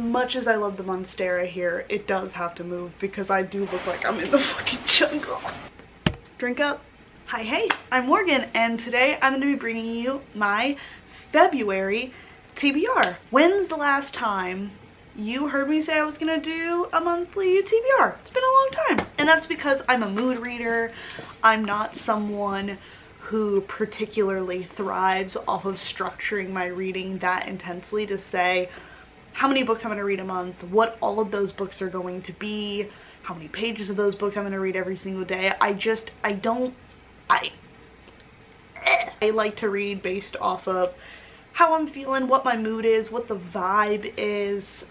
much as I love the monstera here, it does have to move because I do look like I'm in the fucking jungle. Drink up. Hi, hey, I'm Morgan, and today I'm going to be bringing you my February TBR. When's the last time you heard me say I was going to do a monthly TBR? It's been a long time. And that's because I'm a mood reader. I'm not someone who particularly thrives off of structuring my reading that intensely to say how many books I'm going to read a month, what all of those books are going to be, how many pages of those books I'm going to read every single day. I like to read based off of how I'm feeling, what my mood is, what the vibe is,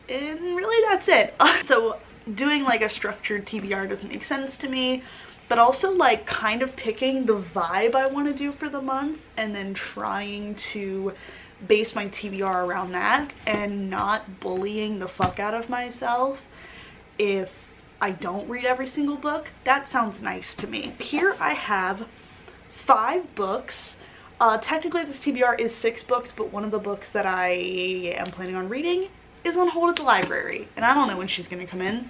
and really that's it. So doing like a structured TBR doesn't make sense to me, but also like kind of picking the vibe I want to do for the month and then trying to base my TBR around that and not bullying the fuck out of myself if I don't read every single book. That sounds nice to me. Here I have 5 books. Technically this TBR is 6 books, but one of the books that I am planning on reading is on hold at the library, and I don't know when she's gonna come in.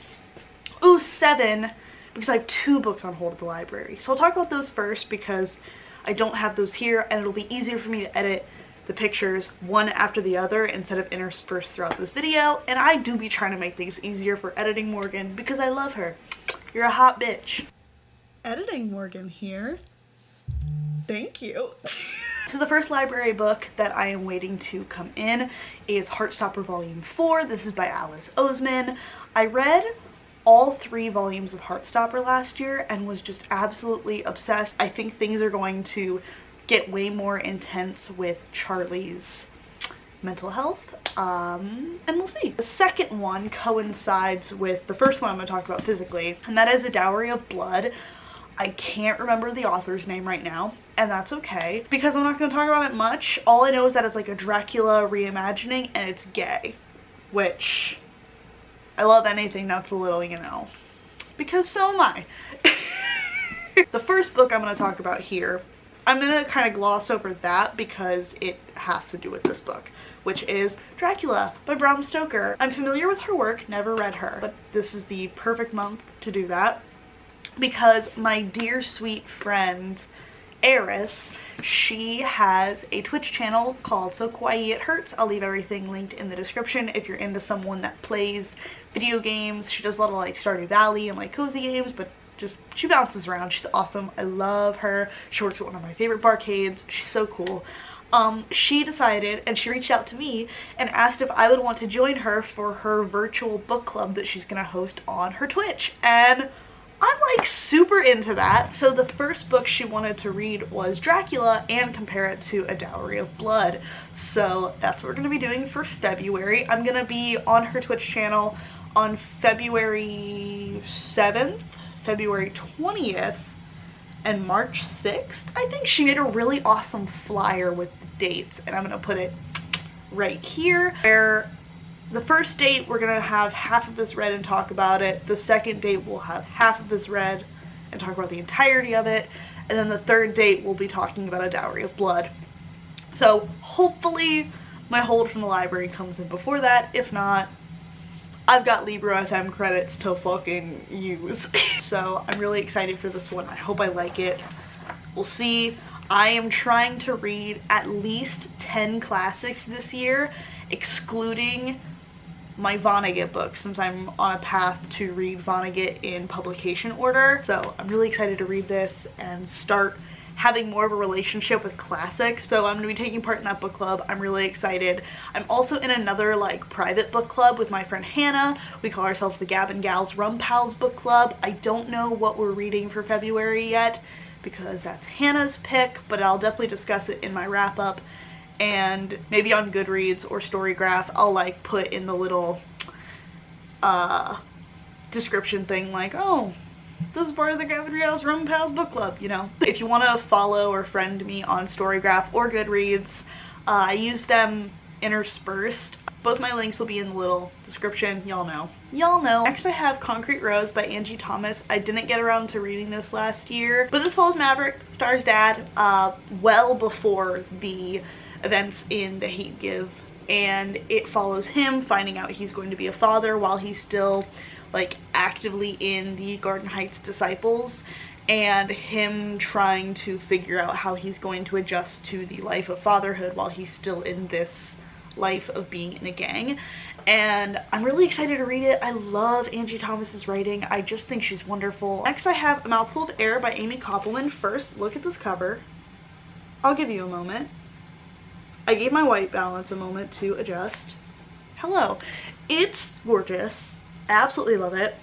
Ooh, 7, because I have 2 books on hold at the library. So I'll talk about those first because I don't have those here, and it'll be easier for me to edit the pictures one after the other instead of interspersed throughout this video. And I do be trying to make things easier for editing Morgan because I love her. You're a hot bitch. Editing Morgan here. Thank you. So the first library book that I am waiting to come in is Heartstopper Volume 4. This is by Alice Oseman. I read all 3 volumes of Heartstopper last year and was just absolutely obsessed. I think things are going to get way more intense with Charlie's mental health, and we'll see. The second one coincides with the first one I'm going to talk about physically, and that is A Dowry of Blood. I can't remember the author's name right now, and that's okay, because I'm not going to talk about it much. All I know is that it's like a Dracula reimagining, and it's gay, which I love anything that's a little, you know, because so am I. The first book I'm going to talk about here, I'm going to kind of gloss over that because it has to do with this book, which is Dracula by Bram Stoker. I'm familiar with her work, never read her, but this is the perfect month to do that because my dear sweet friend Eris, she has a Twitch channel called So Kawaii It Hurts. I'll leave everything linked in the description if you're into someone that plays video games. She does a lot of like Stardew Valley and like cozy games, but just she bounces around. She's awesome. I love her. She works at one of my favorite barcades. She's so cool. She decided, and she reached out to me and asked if I would want to join her for her virtual book club that she's gonna host on her Twitch, and I'm like super into that. So the first book she wanted to read was Dracula and compare it to A Dowry of Blood. So that's what we're gonna be doing for February. I'm gonna be on her Twitch channel on February 7th, February 20th, and March 6th. I think she made a really awesome flyer with the dates, and I'm gonna put it right here, where the first date we're gonna have half of this read and talk about it. The second date we'll have half of this read and talk about the entirety of it. And then the third date we'll be talking about A Dowry of Blood. So hopefully my hold from the library comes in before that. If not, I've got Libro FM credits to fucking use. So I'm really excited for this one. I hope I like it. We'll see. I am trying to read at least 10 classics this year, excluding my Vonnegut book, since I'm on a path to read Vonnegut in publication order. So I'm really excited to read this and start having more of a relationship with classics. So I'm gonna be taking part in that book club. I'm really excited. I'm also in another like private book club with my friend Hannah. We call ourselves the Gab and Gals Rum Pals book club. I don't know what we're reading for February yet because that's Hannah's pick, but I'll definitely discuss it in my wrap up. And maybe on Goodreads or Storygraph, I'll like put in the little description thing like, oh, this is part of the Gabrielle's Rum Pals book club, you know. If you want to follow or friend me on Storygraph or Goodreads, I use them interspersed. Both my links will be in the little description. Y'all know. Y'all know. Next I have Concrete Rose by Angie Thomas. I didn't get around to reading this last year, but this follows Maverick, stars dad, well before the events in The Hate Give and it follows him finding out he's going to be a father while he's still like actively in the Garden Heights Disciples, and him trying to figure out how he's going to adjust to the life of fatherhood while he's still in this life of being in a gang. And I'm really excited to read it. I love Angie Thomas's writing. I just think she's wonderful. Next I have A Mouthful of Air by Amy Koppelman. First, look at this cover. I'll give you a moment. I gave my white balance a moment to adjust. Hello. It's gorgeous. I absolutely love it.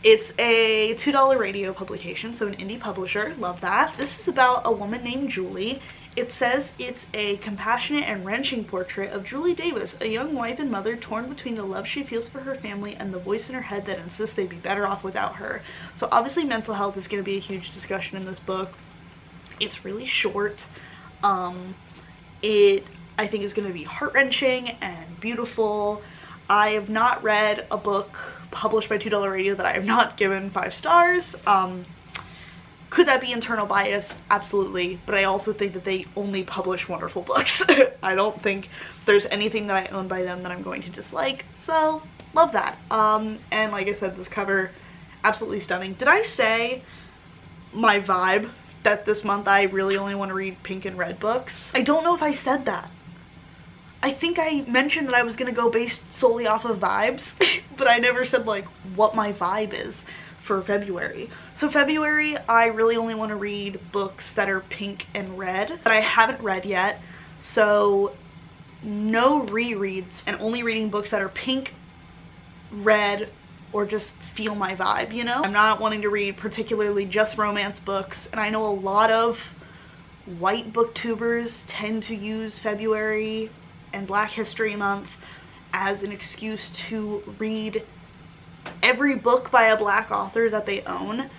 It's a $2 radio publication, so an indie publisher. Love that. This is about a woman named Julie. It says it's a compassionate and wrenching portrait of Julie Davis, a young wife and mother torn between the love she feels for her family and the voice in her head that insists they'd be better off without her. So obviously mental health is going to be a huge discussion in this book. It's really short. I think is going to be heart-wrenching and beautiful. I have not read a book published by $2 Radio that I have not given 5 stars. Could that be internal bias? Absolutely. But I also think that they only publish wonderful books. I don't think there's anything that I own by them that I'm going to dislike. So, love that. And like I said, this cover, absolutely stunning. Did I say my vibe that this month I really only want to read pink and red books? I don't know if I said that. I think I mentioned that I was going to go based solely off of vibes, but I never said like what my vibe is for February. So February, I really only want to read books that are pink and red that I haven't read yet. So no rereads and only reading books that are pink, red, or just feel my vibe, you know? I'm not wanting to read particularly just romance books, and I know a lot of white booktubers tend to use February and Black History Month as an excuse to read every book by a black author that they own,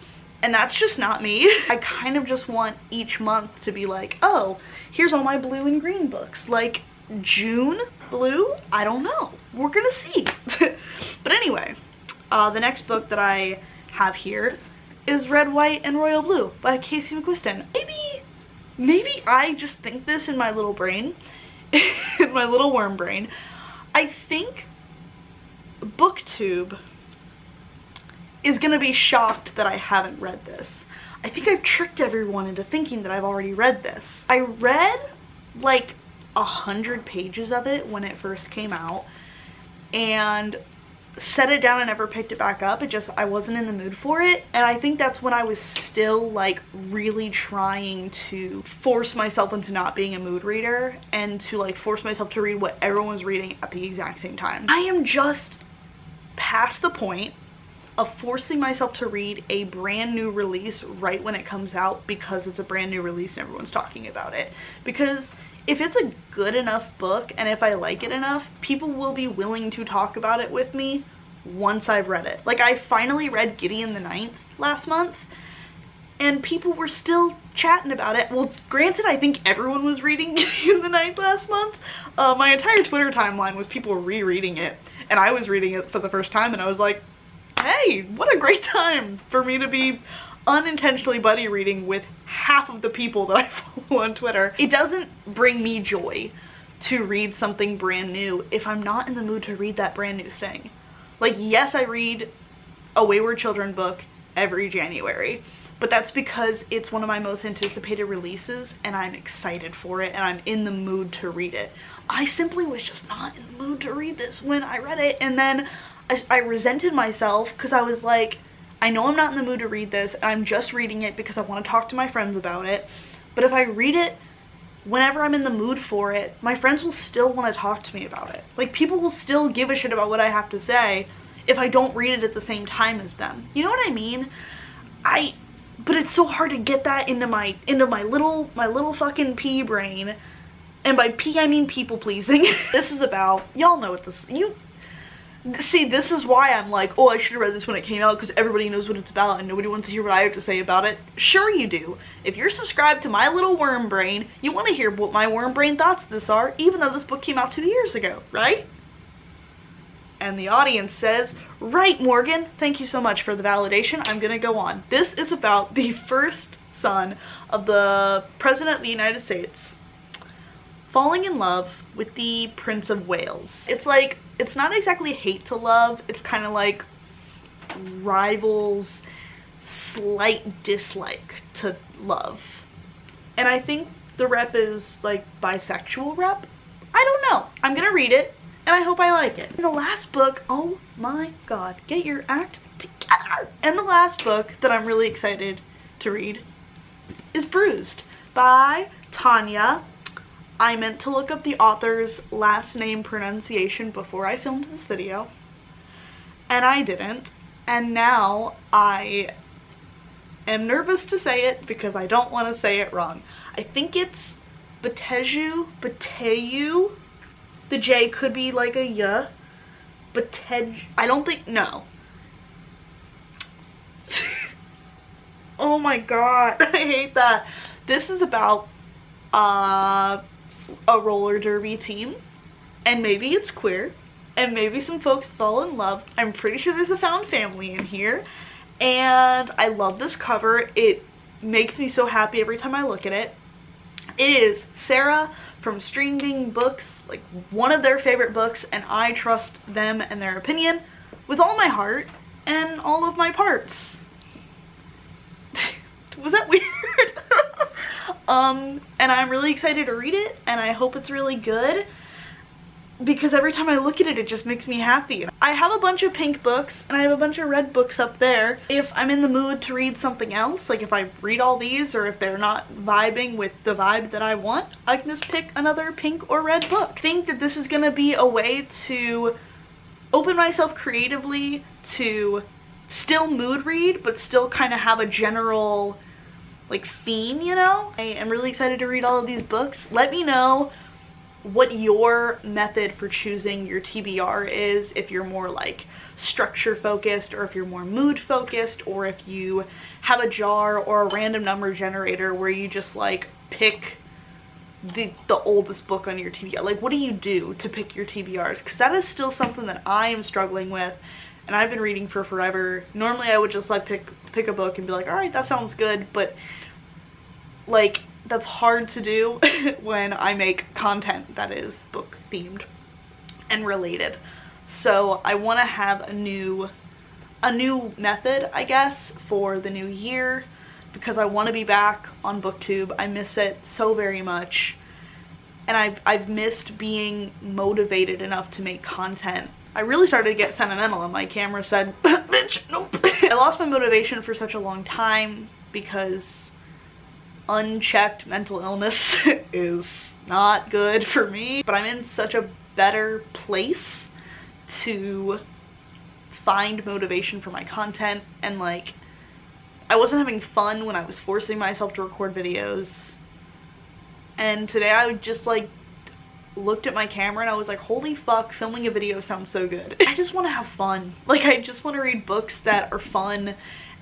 and that's just not me. I kind of just want each month to be like, oh, here's all my blue and green books. Like June blue? I don't know. We're gonna see. But anyway, the next book that I have here is Red, White, and Royal Blue by Casey McQuiston. Maybe I just think this in my little brain. In my little worm brain. I think BookTube is gonna be shocked that I haven't read this. I think I've tricked everyone into thinking that I've already read this. I read like 100 pages of it when it first came out and set it down and never picked it back up. I wasn't in the mood for it, and I think that's when I was still like really trying to force myself into not being a mood reader and to like force myself to read what everyone was reading at the exact same time. I am just past the point of forcing myself to read a brand new release right when it comes out because it's a brand new release and everyone's talking about it. Because if it's a good enough book and if I like it enough, people will be willing to talk about it with me once I've read it. Like, I finally read Gideon the Ninth last month and people were still chatting about it. Well, granted, I think everyone was reading Gideon the Ninth last month. My entire Twitter timeline was people rereading it, and I was reading it for the first time and I was like, hey, what a great time for me to be unintentionally buddy reading with half of the people that I follow on Twitter. It doesn't bring me joy to read something brand new if I'm not in the mood to read that brand new thing. Like, yes, I read a Wayward Children book every January, but that's because it's one of my most anticipated releases and I'm excited for it and I'm in the mood to read it. I simply was just not in the mood to read this when I read it, and then I resented myself because I was like, I know I'm not in the mood to read this, and I'm just reading it because I want to talk to my friends about it, but if I read it whenever I'm in the mood for it, my friends will still want to talk to me about it. Like, people will still give a shit about what I have to say if I don't read it at the same time as them. You know what I mean? But it's so hard to get that into my little fucking pea brain, and by pea I mean people pleasing. This is about, y'all know what this, see, this is why I'm like, oh, I should have read this when it came out because everybody knows what it's about and nobody wants to hear what I have to say about it. Sure you do. If you're subscribed to my little worm brain, you want to hear what my worm brain thoughts this are, even though this book came out 2 years ago, right? And the audience says, right, Morgan, thank you so much for the validation. I'm gonna go on. This is about the first son of the President of the United States, falling in love with the Prince of Wales. It's like, it's not exactly hate to love, it's kind of like rivals, slight dislike to love. And I think the rep is like bisexual rep. I don't know. I'm gonna read it and I hope I like it. And the last book, oh my god, get your act together. And the last book that I'm really excited to read is Bruised by Tanya. I meant to look up the author's last name pronunciation before I filmed this video, and I didn't, and now I am nervous to say it because I don't want to say it wrong. I think it's Boteju, the J could be like a Y, Boteju, I don't think, no. Oh my god, I hate that. This is about a roller derby team, and maybe it's queer, and maybe some folks fall in love. I'm pretty sure there's a found family in here, and I love this cover. It makes me so happy every time I look at it. It is Sarah from Streaming Books, like one of their favorite books, and I trust them and their opinion with all my heart and all of my parts. Was that weird? And I'm really excited to read it, and I hope it's really good, because every time I look at it, it just makes me happy. I have a bunch of pink books, and I have a bunch of red books up there. If I'm in the mood to read something else, like if I read all these, or if they're not vibing with the vibe that I want, I can just pick another pink or red book. I think that this is gonna be a way to open myself creatively to still mood read, but still kind of have a general like theme, you know? I am really excited to read all of these books. Let me know what your method for choosing your TBR is, if you're more like structure focused, or if you're more mood focused, or if you have a jar or a random number generator where you just like pick the oldest book on your TBR. Like, what do you do to pick your TBRs? Because that is still something that I am struggling with, and I've been reading for forever. Normally I would just like pick a book and be like, all right, that sounds good, but like that's hard to do when I make content that is book themed and related. So I want to have a new method, I guess, for the new year, because I want to be back on BookTube. I miss it so very much, and I've missed being motivated enough to make content. I really started to get sentimental, and my camera said, bitch, nope. I lost my motivation for such a long time because unchecked mental illness is not good for me, but I'm in such a better place to find motivation for my content, and like I wasn't having fun when I was forcing myself to record videos, and today I just like looked at my camera and I was like, holy fuck, filming a video sounds so good. I just want to have fun. Like, I just want to read books that are fun,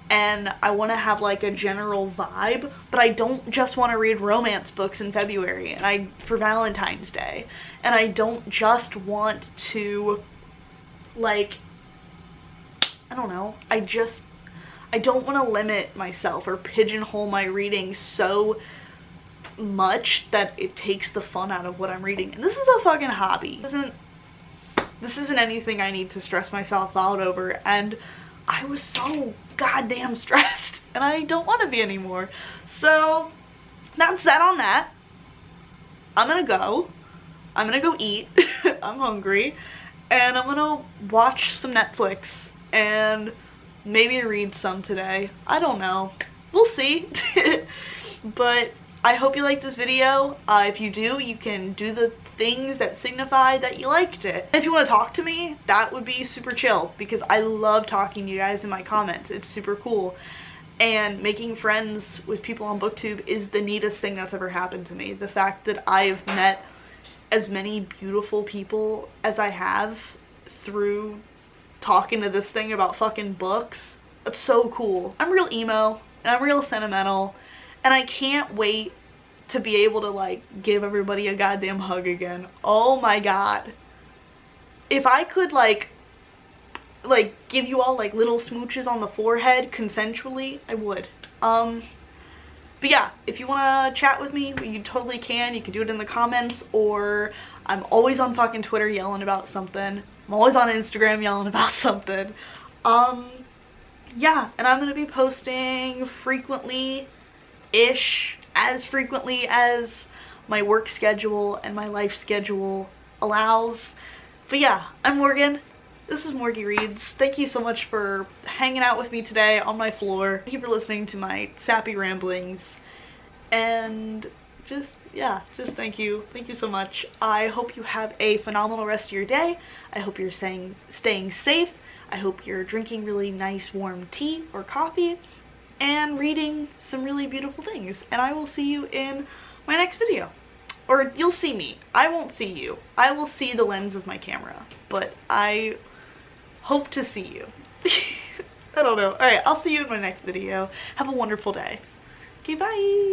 and I want to have like a general vibe, but I don't just want to read romance books in February and for Valentine's Day, and I don't just want to like, I don't know, I don't want to limit myself or pigeonhole my reading so much that it takes the fun out of what I'm reading. And this is a fucking hobby. This isn't anything I need to stress myself out over, and I was so goddamn stressed, and I don't want to be anymore. So that's that on that. I'm gonna go eat. I'm hungry, and I'm gonna watch some Netflix and maybe read some today. I don't know, we'll see. But I hope you liked this video. If you do, you can do the things that signify that you liked it. If you want to talk to me, that would be super chill, because I love talking to you guys in my comments. It's super cool, and making friends with people on BookTube is the neatest thing that's ever happened to me. The fact that I've met as many beautiful people as I have through talking to this thing about fucking books, it's so cool. I'm real emo, and I'm real sentimental, and I can't wait to be able to like give everybody a goddamn hug again. Oh my god. If I could like give you all like little smooches on the forehead consensually, I would. But yeah, if you want to chat with me, you totally can. You can do it in the comments, or I'm always on fucking Twitter yelling about something. I'm always on Instagram yelling about something. Yeah, and I'm going to be posting frequently-ish, as frequently as my work schedule and my life schedule allows. But yeah, I'm Morgan. This is MorgyyReads. Thank you so much for hanging out with me today on my floor. Thank you for listening to my sappy ramblings. And just thank you. Thank you so much. I hope you have a phenomenal rest of your day. I hope you're staying safe. I hope you're drinking really nice warm tea or coffee and reading some really beautiful things. And I will see you in my next video. Or you'll see me. I won't see you. I will see the lens of my camera. But I hope to see you. I don't know. Alright, I'll see you in my next video. Have a wonderful day. Okay, bye!